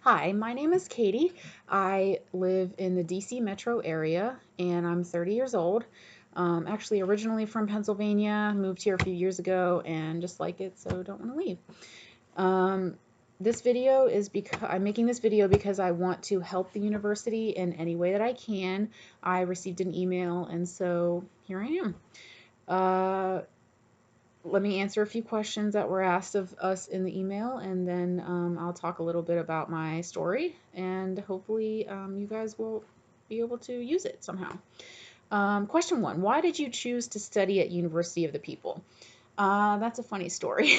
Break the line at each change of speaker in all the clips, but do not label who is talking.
Hi, my name is Katie. I live in the DC metro area and I'm 30 years old. Actually, originally from Pennsylvania, moved here a few years ago and just like it, so don't want to leave. Um, this video is because I'm making this video because I want to help the university in any way that I can. I received an email and so here I am. Uh, Let me answer a few questions that were asked of us in the email, and then I'll talk a little bit about my story, and hopefully you guys will be able to use it somehow. Question one, why did you choose to study at University of the People? That's a funny story.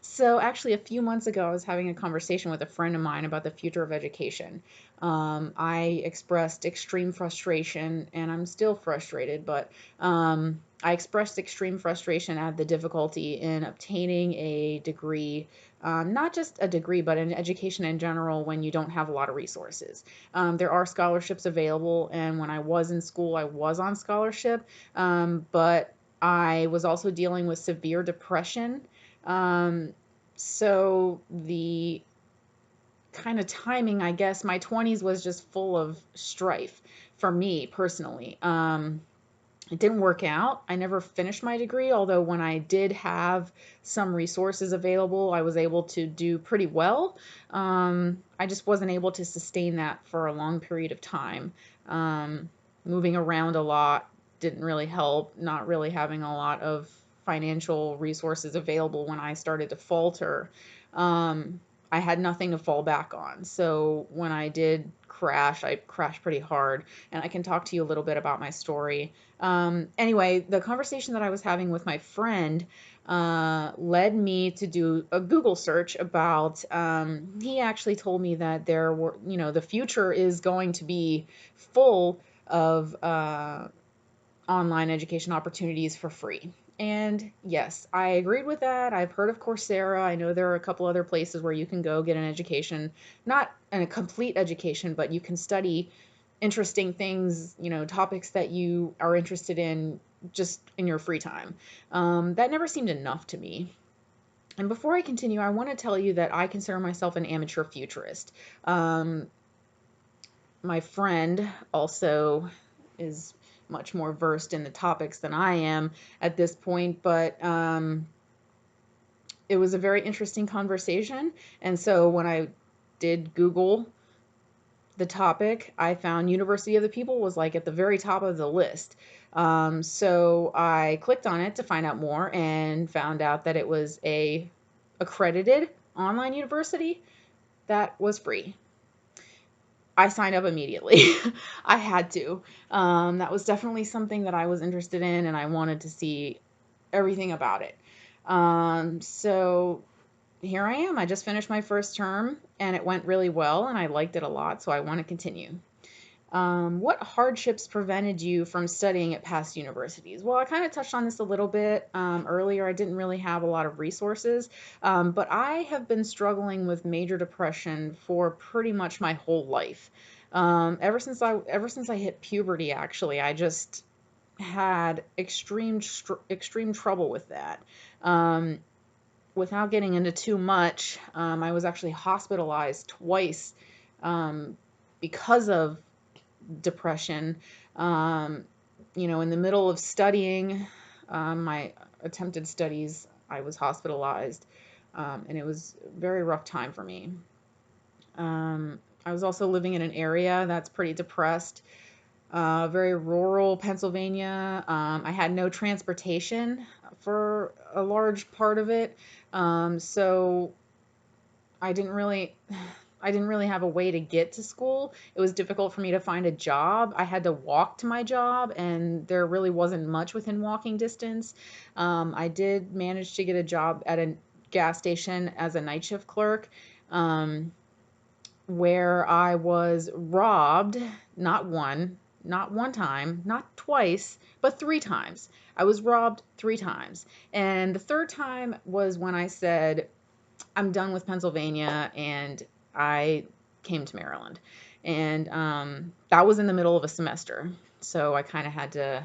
So, actually, a few months ago, I was having a conversation with a friend of mine about the future of education. I expressed extreme frustration, and I'm still frustrated, but I expressed extreme frustration at the difficulty in obtaining a degree, not just a degree, but an education in general when you don't have a lot of resources. There are scholarships available, and when I was in school, I was on scholarship, but I was also dealing with severe depression. Um, so the kind of timing, I guess, my 20s was just full of strife for me personally. It didn't work out. I never finished my degree, although when I did have some resources available, I was able to do pretty well. I just wasn't able to sustain that for a long period of time. Um, Moving around a lot didn't really help, not really having a lot of financial resources available when I started to falter. Um, I had nothing to fall back on. So when I did crash, I crashed pretty hard. And I can talk to you a little bit about my story. Anyway, the conversation that I was having with my friend led me to do a Google search about. He actually told me that there were, the future is going to be full of online education opportunities for free. And yes, I agreed with that. I've heard of Coursera. I know there are a couple other places where you can go get an education, not a complete education, but you can study interesting things, topics that you are interested in just in your free time. That never seemed enough to me. And before I continue, I want to tell you that I consider myself an amateur futurist. Um, my friend also is much more versed in the topics than I am at this point, but it was a very interesting conversation. And so when I did Google the topic, I found University of the People was like at the very top of the list. So I clicked on it to find out more and found out that it was a accredited online university that was free. I signed up immediately. I had to. That was definitely something that I was interested in, and I wanted to see everything about it. So here I am. I just finished my first term, and it went really well, and I liked it a lot, so I want to continue. What hardships prevented you from studying at past universities? Well, I kind of touched on this a little bit earlier. I didn't really have a lot of resources, but I have been struggling with major depression for pretty much my whole life. Ever since I hit puberty, actually, I just had extreme trouble with that. Um, Without getting into too much, I was actually hospitalized twice um, because of depression. Um, in the middle of studying my attempted studies, I was hospitalized, and it was a very rough time for me. I was also living in an area that's pretty depressed, very rural Pennsylvania. I had no transportation for a large part of it, so I didn't really I didn't really have a way to get to school. It was difficult for me to find a job. I had to walk to my job, and there really wasn't much within walking distance. I did manage to get a job at a gas station as a night shift clerk, um, where I was robbed, not one time, not twice, but three times. I was robbed three times. And the third time was when I said, I'm done with Pennsylvania, and I came to Maryland. And that was in the middle of a semester. So I kind of had to,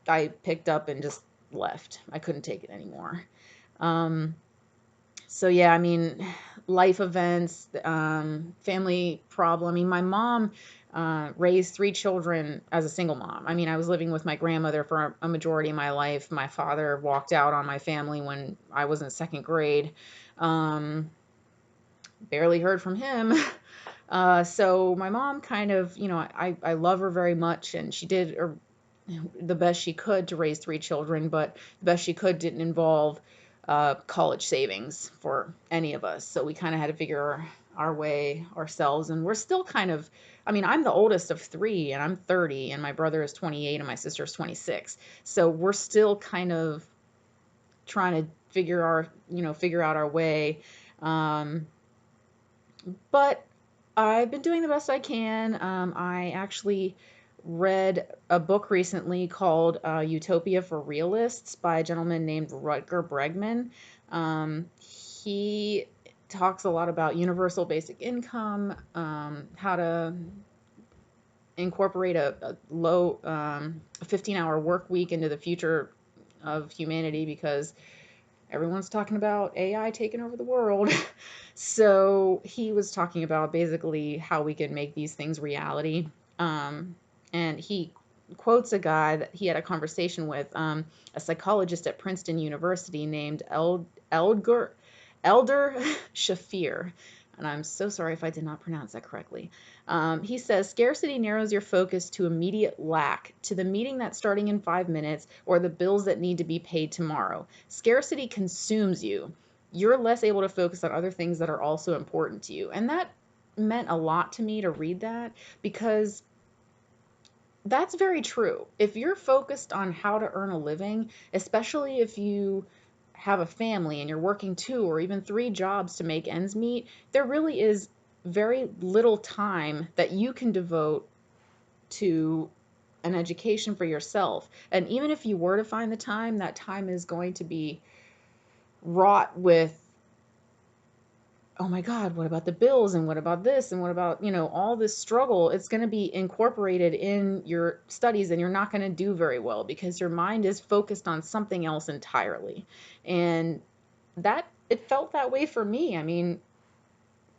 I picked up and just left. I couldn't take it anymore. Um, So yeah, I mean, life events, family problem. I mean, my mom raised three children as a single mom. I mean, I was living with my grandmother for a majority of my life. My father walked out on my family when I was in second grade. Um, Barely heard from him. So my mom kind of, I love her very much, and she did the best she could to raise three children, but the best she could didn't involve college savings for any of us. So we kind of had to figure our way ourselves, and we're still kind of, I mean, I'm the oldest of three, and I'm 30, and my brother is 28, and my sister is 26. So we're still kind of trying to figure out our way. Um, but I've been doing the best I can. I actually read a book recently called Utopia for Realists by a gentleman named Rutger Bregman. He talks a lot about universal basic income, how to incorporate a low 15-hour work week into the future of humanity, because everyone's talking about AI taking over the world. So he was talking about basically how we can make these things reality. And he quotes a guy that he had a conversation with, a psychologist at Princeton University named Elder Shafir. And I'm so sorry if I did not pronounce that correctly. He says scarcity narrows your focus to immediate lack, to the meeting that's starting in 5 minutes, or the bills that need to be paid tomorrow. Scarcity consumes you. You're less able to focus on other things that are also important to you. And that meant a lot to me to read that, because that's very true. If you're focused on how to earn a living, especially if you have a family and you're working two or even three jobs to make ends meet, there really is very little time that you can devote to an education for yourself. And even if you were to find the time, that time is going to be wrought with, oh my God, what about the bills, and what about this, and what about, all this struggle? It's going to be incorporated in your studies, and you're not going to do very well because your mind is focused on something else entirely. And that it felt that way for me. I mean,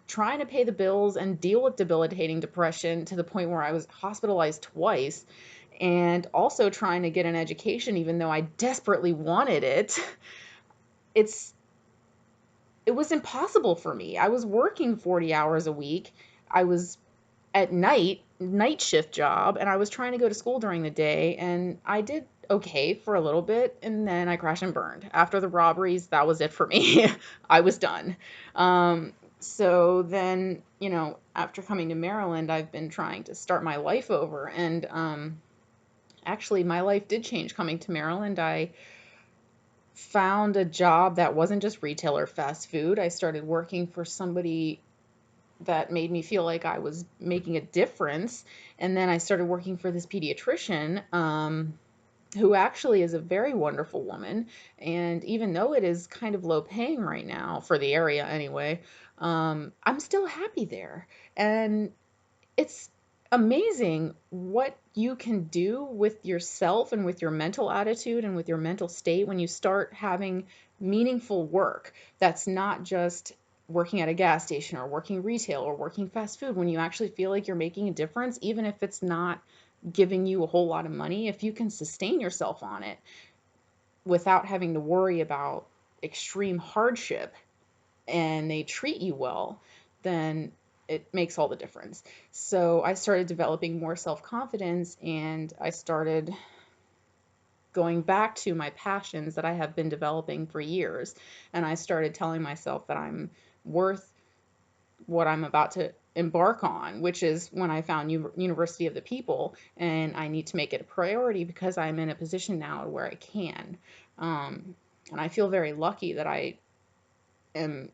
trying to pay the bills and deal with debilitating depression to the point where I was hospitalized twice, and also trying to get an education even though I desperately wanted it. It's it was impossible for me. I was working 40 hours a week. I was at night shift job, and I was trying to go to school during the day, and I did okay for a little bit, and then I crashed and burned. After the robberies, that was it for me. I was done. So then, after coming to Maryland, I've been trying to start my life over, and actually my life did change coming to Maryland. I found a job that wasn't just retail or fast food. I started working for somebody that made me feel like I was making a difference. And then I started working for this pediatrician, who actually is a very wonderful woman. And even though it is kind of low paying right now for the area anyway, I'm still happy there. And it's amazing what you can do with yourself and with your mental attitude and with your mental state when you start having meaningful work that's not just working at a gas station or working retail or working fast food. When you actually feel like you're making a difference, even if it's not giving you a whole lot of money, if you can sustain yourself on it without having to worry about extreme hardship, and they treat you well, then it makes all the difference. So I started developing more self-confidence, and I started going back to my passions that I have been developing for years. And I started telling myself that I'm worth what I'm about to embark on, which is when I found University of the People, and I need to make it a priority because I'm in a position now where I can. And I feel very lucky that I am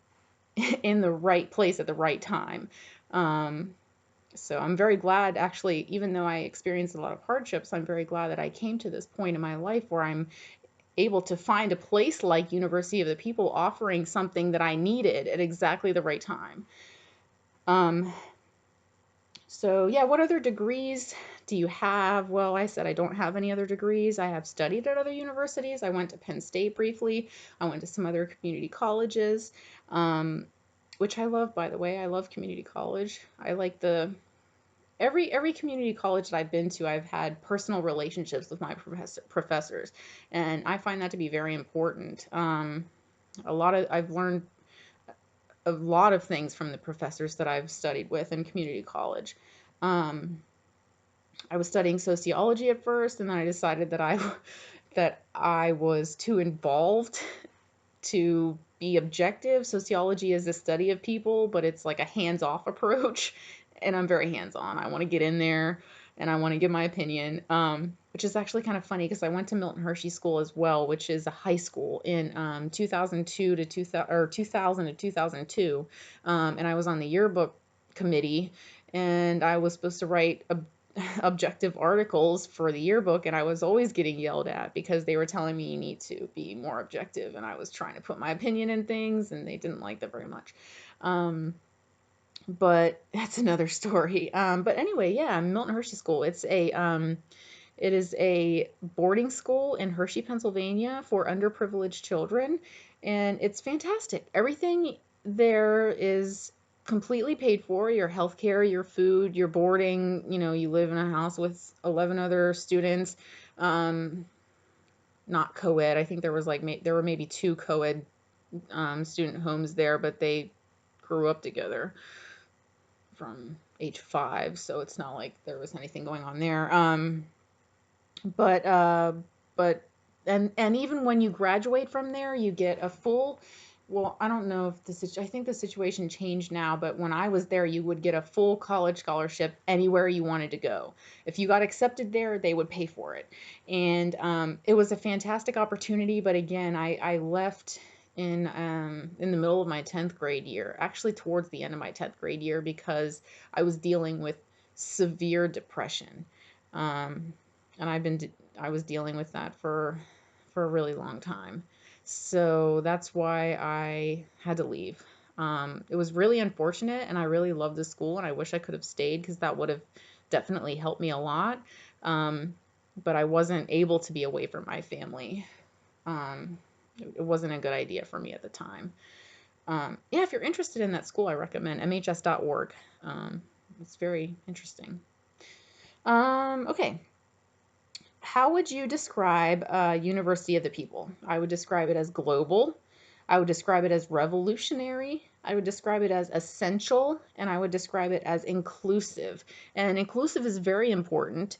in the right place at the right time. Um, so I'm very glad, actually, even though I experienced a lot of hardships, I'm very glad that I came to this point in my life where I'm able to find a place like University of the People offering something that I needed at exactly the right time. Um, So yeah, what other degrees do you have? Well, I said I don't have any other degrees. I have studied at other universities. I went to Penn State briefly. I went to some other community colleges, um, which I love, by the way. I love community college. I like the every community college that I've been to, I've had personal relationships with my professors, and I find that to be very important. I've learned a lot of things from the professors that I've studied with in community college. Um, I was studying sociology at first, and then I decided that I was too involved to be objective. Sociology is the study of people, but it's like a hands-off approach, and I'm very hands-on. I want to get in there and I want to give my opinion, which is actually kind of funny because I went to Milton Hershey School as well, which is a high school in 2002 to 2000 or 2000 to 2002, and I was on the yearbook committee, and I was supposed to write a objective articles for the yearbook, and I was always getting yelled at because they were telling me you need to be more objective, and I was trying to put my opinion in things and they didn't like that very much. But that's another story. But anyway, yeah, Milton Hershey School. It is a boarding school in Hershey, Pennsylvania for underprivileged children, and it's fantastic. Everything there is completely paid for, your health care, your food, your boarding. You live in a house with 11 other students. Um, Not co-ed. I think there were maybe two co-ed student homes there, but they grew up together from age 5, so it's not like there was anything going on there. But but and even when you graduate from there, you get a full. Well, I don't know if I think the situation changed now, but when I was there, you would get a full college scholarship anywhere you wanted to go. If you got accepted there, they would pay for it, and it was a fantastic opportunity. But again, I left in the middle of my 10th grade year, actually towards the end of my 10th grade year, because I was dealing with severe depression. Um, and I was dealing with that for a really long time. So that's why I had to leave. It was really unfortunate, and I really loved the school, and I wish I could have stayed because that would have definitely helped me a lot. Um, but I wasn't able to be away from my family. It wasn't a good idea for me at the time. Yeah, if you're interested in that school, I recommend mhs.org. It's very interesting. Okay. How would you describe University of the People? I would describe it as global. I would describe it as revolutionary. I would describe it as essential, and I would describe it as inclusive. And inclusive is very important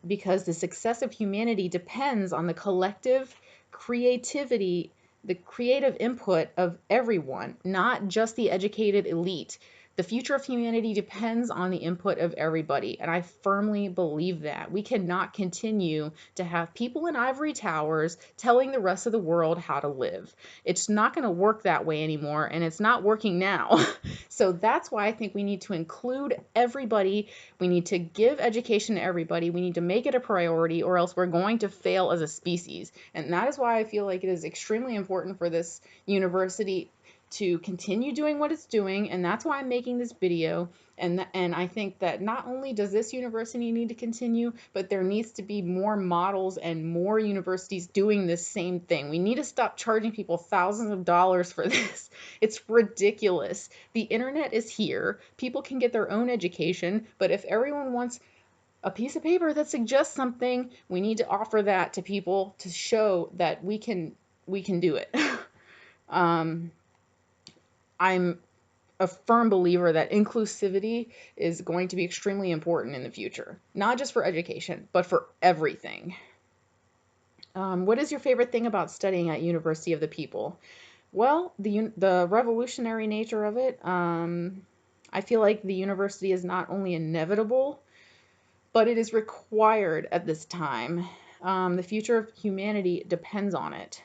because the success of humanity depends on the collective creativity, the creative input of everyone, not just the educated elite. The future of humanity depends on the input of everybody, and I firmly believe that. We cannot continue to have people in ivory towers telling the rest of the world how to live. It's not going to work that way anymore, and it's not working now. So that's why I think we need to include everybody. We need to give education to everybody. We need to make it a priority, or else we're going to fail as a species. And that is why I feel like it is extremely important for this university to continue doing what it's doing, and that's why I'm making this video. And I think that not only does this university need to continue, but there needs to be more models and more universities doing this same thing. We need to stop charging people thousands of dollars for this. It's ridiculous. The internet is here. People can get their own education, but if everyone wants a piece of paper that suggests something, we need to offer that to people to show that we can do it. um, I'm a firm believer that inclusivity is going to be extremely important in the future, not just for education, but for everything. What is your favorite thing about studying at University of the People? Well, the revolutionary nature of it. I feel like the university is not only inevitable, but it is required at this time. The future of humanity depends on it.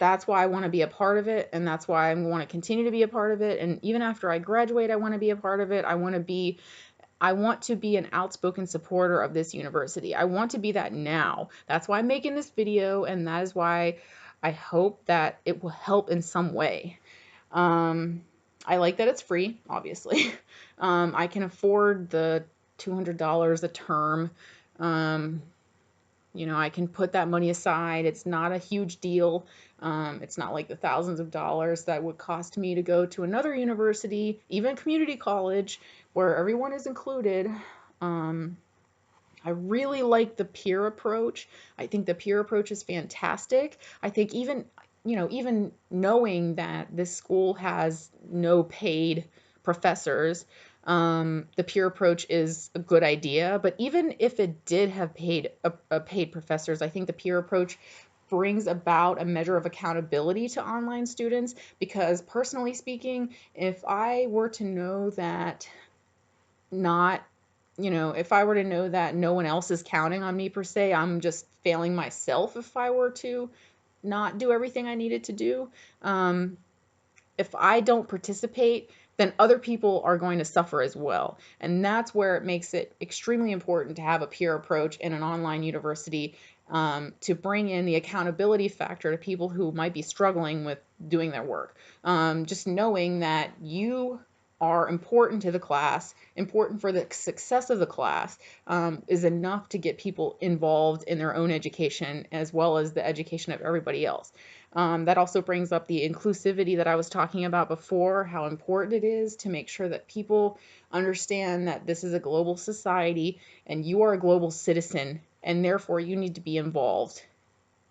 That's why I want to be a part of it, and that's why I want to continue to be a part of it. And even after I graduate, I want to be a part of it. I want to be an outspoken supporter of this university. I want to be that now. That's why I'm making this video, and that is why I hope that it will help in some way. Um, I like that it's free, obviously. I can afford the $200 a term. Um, I can put that money aside. It's not a huge deal. It's not like the thousands of dollars that would cost me to go to another university, even community college, where everyone is included. Um, I really like the peer approach. I think the peer approach is fantastic. I think even knowing that this school has no paid professors, the peer approach is a good idea. But even if it did have paid professors, I think the peer approach brings about a measure of accountability to online students because personally speaking, if I were to know that not if I were to know that no one else is counting on me per se, I'm just failing myself if I were to not do everything I needed to do. Um, if I don't participate, then other people are going to suffer as well. And that's where it makes it extremely important to have a peer approach in an online university, to bring in the accountability factor to people who might be struggling with doing their work. Just knowing that you are important to the class, important for the success of the class, is enough to get people involved in their own education as well as the education of everybody else. That also brings up the inclusivity that I was talking about before, how important it is to make sure that people understand that this is a global society and you are a global citizen, and therefore you need to be involved,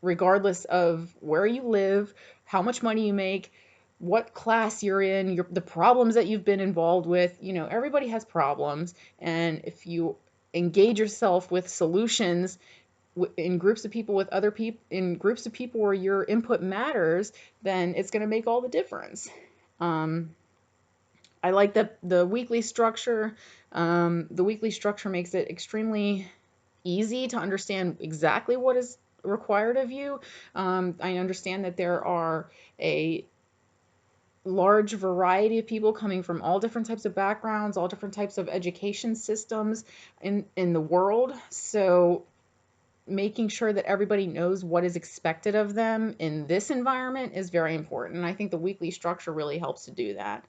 regardless of where you live, how much money you make, what class you're in, the problems that you've been involved with. Everybody has problems, and if you engage yourself with solutions in groups of people with other people, in groups of people where your input matters, then it's going to make all the difference. Um, I like the weekly structure. The weekly structure makes it extremely easy to understand exactly what is required of you. I understand that there are a large variety of people coming from all different types of backgrounds, all different types of education systems in the world. So making sure that everybody knows what is expected of them in this environment is very important. And I think the weekly structure really helps to do that.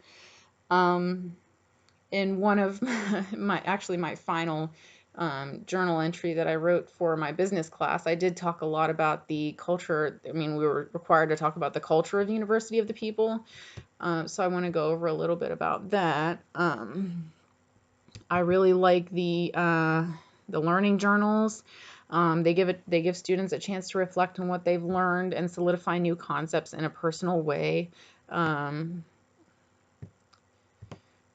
Um, in one of my final journal entry that I wrote for my business class, I did talk a lot about the culture. I mean, we were required to talk about the culture of the University of the People. So I want to go over a little bit about that. I really like the learning journals. They give students a chance to reflect on what they've learned and solidify new concepts in a personal way. Um,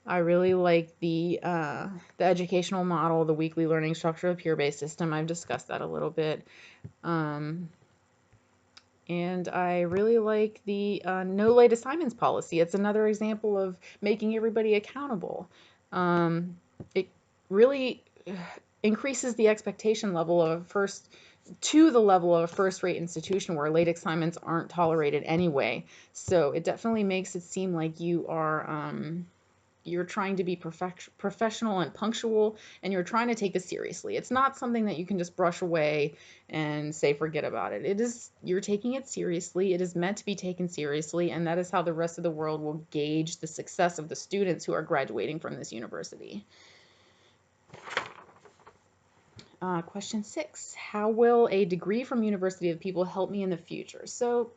I really like the educational model, the weekly learning structure, the peer-based system. I've discussed that a little bit. Um, and I really like the no late assignments policy. It's another example of making everybody accountable. It really increases the expectation level of the level of a first-rate institution where late assignments aren't tolerated anyway. So it definitely makes it seem like you're trying to be professional and punctual, and you're trying to take this seriously. It's not something that you can just brush away and say forget about it. You're taking it seriously. It is meant to be taken seriously, and that is how the rest of the world will gauge the success of the students who are graduating from this university. Question 6, how will a degree from University of the People help me in the future? So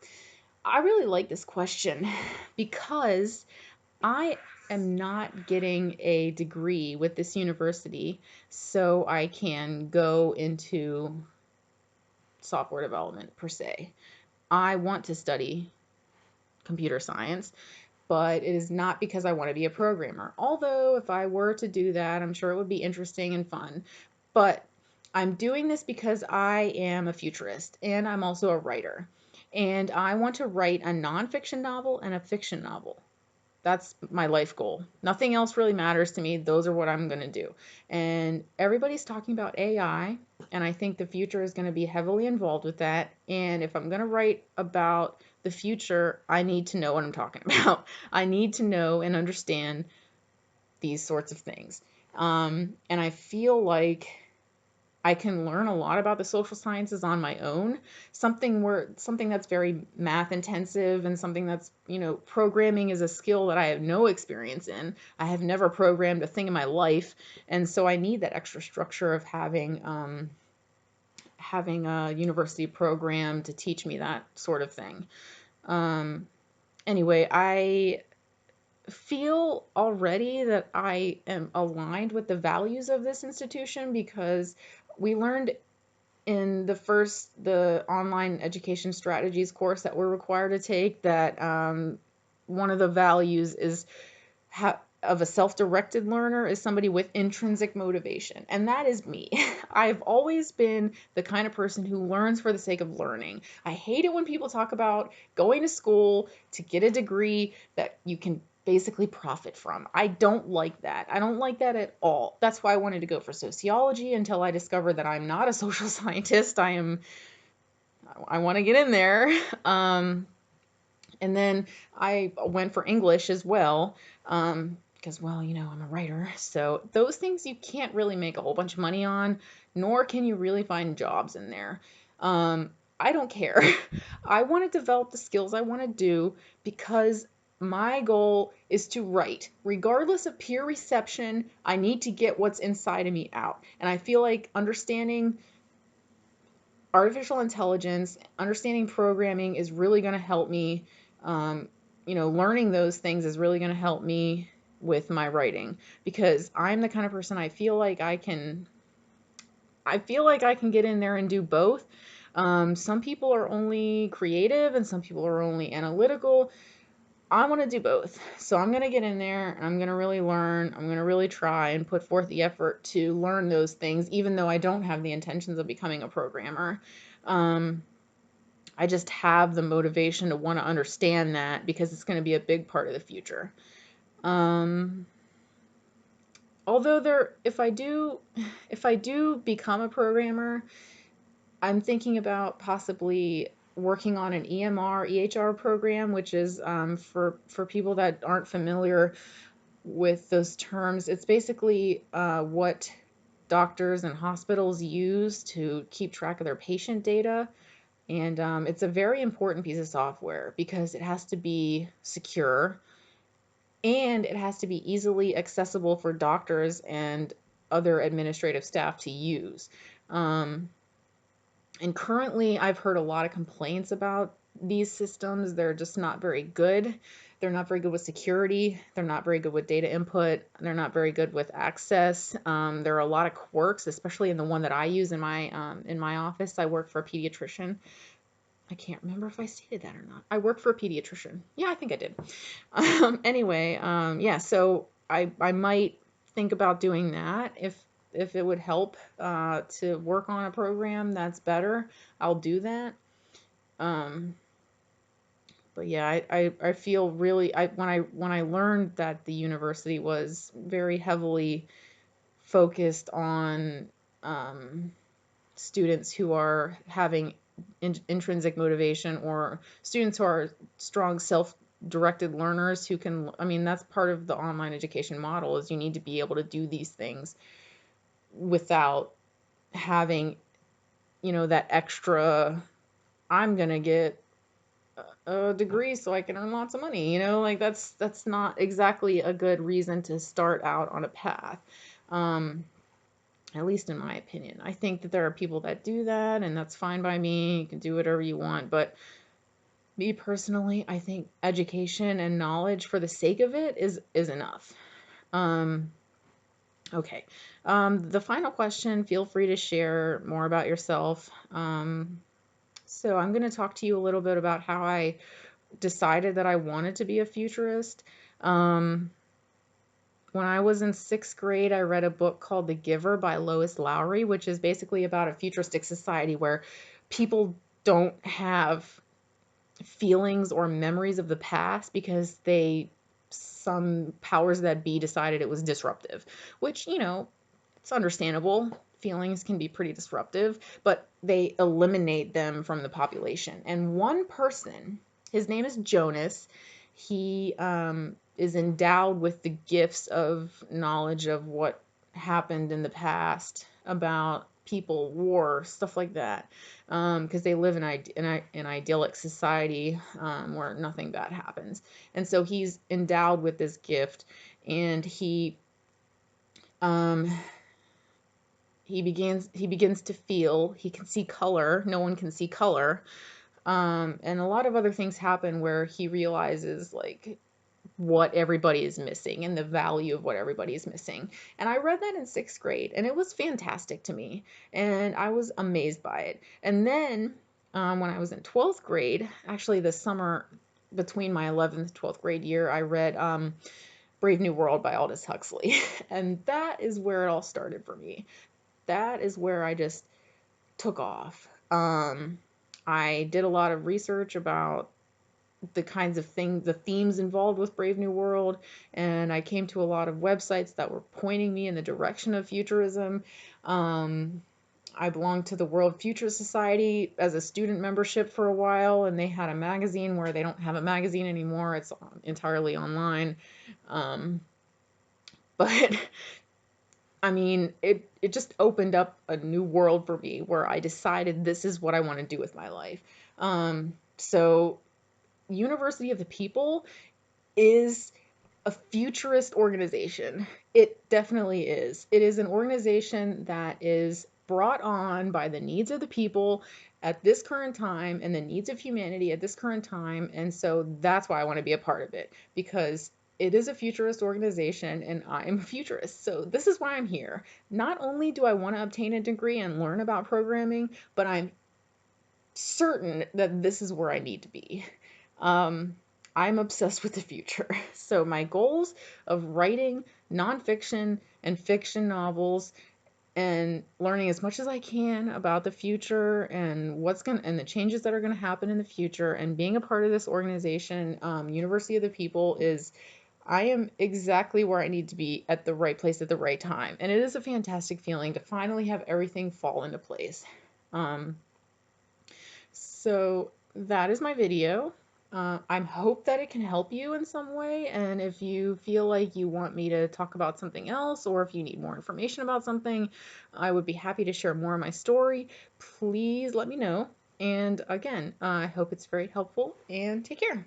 I really like this question because I am not getting a degree with this university so I can go into software development per se. I want to study computer science, but it is not because I want to be a programmer. Although if I were to do that, I'm sure it would be interesting and fun. But I'm doing this because I am a futurist and I'm also a writer. And I want to write a nonfiction novel and a fiction novel. That's my life goal. Nothing else really matters to me. Those are what I'm going to do. And everybody's talking about AI, and I think the future is going to be heavily involved with that. And if I'm going to write about the future, I need to know what I'm talking about. I need to know and understand these sorts of things. And I feel like I can learn a lot about the social sciences on my own. Something that's very math intensive and something that's, programming is a skill that I have no experience in. I have never programmed a thing in my life, and so I need that extra structure of having a university program to teach me that sort of thing. Um, anyway, I feel already that I am aligned with the values of this institution because we learned in the online education strategies course that we're required to take that one of the values is of a self-directed learner is somebody with intrinsic motivation, and that is me. I've always been the kind of person who learns for the sake of learning. I hate it when people talk about going to school to get a degree that you can basically profit from. I don't like that. I don't like that at all. That's why I wanted to go for sociology until I discovered that I'm not a social scientist. I want to get in there. And then I went for English as well, because, well, I'm a writer. So those things you can't really make a whole bunch of money on, nor can you really find jobs in there. I don't care. I want to develop the skills I want to do because my goal is to write. Regardless of peer reception, I need to get what's inside of me out. And I feel like understanding artificial intelligence, understanding programming is really going to help me. Learning those things is really going to help me with my writing because I'm the kind of person I feel like I can get in there and do both. Some people are only creative and some people are only analytical. I want to do both. So I'm going to get in there and I'm going to really learn. I'm going to really try and put forth the effort to learn those things, even though I don't have the intentions of becoming a programmer. Um, I just have the motivation to want to understand that because it's going to be a big part of the future. Um, Although if I do become a programmer, I'm thinking about possibly working on an EMR, EHR program, which is for people that aren't familiar with those terms. It's basically what doctors and hospitals use to keep track of their patient data. And it's a very important piece of software because it has to be secure and it has to be easily accessible for doctors and other administrative staff to use. Um, and currently, I've heard a lot of complaints about these systems. They're just not very good. They're not very good with security. They're not very good with data input. They're not very good with access. There are a lot of quirks, especially in the one that I use in my office. I work for a pediatrician. I can't remember if I stated that or not. I work for a pediatrician. Yeah, I think I did. Anyway, yeah, so I might think about doing that if it would help to work on a program that's better. I'll do that. Um, but yeah, I feel really when I learned that the university was very heavily focused on students who are having intrinsic motivation or students who are strong self-directed learners who can, I mean, that's part of the online education model is you need to be able to do these things without having, that extra, I'm going to get a degree so I can earn lots of money, like that's not exactly a good reason to start out on a path. Um, at least in my opinion. I think that there are people that do that, and that's fine by me. You can do whatever you want. But me personally, I think education and knowledge for the sake of it is enough. Um, okay. The final question, feel free to share more about yourself. So I'm going to talk to you a little bit about how I decided that I wanted to be a futurist. Um, when I was in sixth grade, I read a book called The Giver by Lois Lowry, which is basically about a futuristic society where people don't have feelings or memories of the past because some powers that be decided it was disruptive, which, it's understandable. Feelings can be pretty disruptive, but they eliminate them from the population. And one person, his name is Jonas, he is endowed with the gifts of knowledge of what happened in the past about people, war, stuff like that, because they live in an idyllic society where nothing bad happens. And so he's endowed with this gift, and um, he begins to feel. He can see color. No one can see color. And a lot of other things happen where he realizes like what everybody is missing and the value of what everybody is missing. And I read that in 6th grade, and it was fantastic to me, and I was amazed by it. And then when I was in 12th grade, actually the summer between my 11th 12th grade year, I read Brave New World by Aldous Huxley. And that is where it all started for me. That is where I just took off. I did a lot of research about the kinds of things, the themes involved with Brave New World, and I came to a lot of websites that were pointing me in the direction of futurism. I belonged to the World Future Society as a student membership for a while, and they had a magazine where they don't have a magazine anymore. It's entirely online. Um, but I mean, it just opened up a new world for me where I decided this is what I want to do with my life. So University of the People is a futurist organization. It definitely is. It is an organization that is brought on by the needs of the people at this current time and the needs of humanity at this current time. And so that's why I want to be a part of it, because it is a futurist organization and I'm a futurist. So this is why I'm here. Not only do I want to obtain a degree and learn about programming, but I'm certain that this is where I need to be. I'm obsessed with the future. So my goals of writing nonfiction and fiction novels and learning as much as I can about the future and the changes that are gonna happen in the future, and being a part of this organization, University of the People, is I am exactly where I need to be at the right place at the right time, and it is a fantastic feeling to finally have everything fall into place. Um, so that is my video. I hope that it can help you in some way, and if you feel like you want me to talk about something else, or if you need more information about something, I would be happy to share more of my story. Please let me know. And again, I hope it's very helpful, and take care.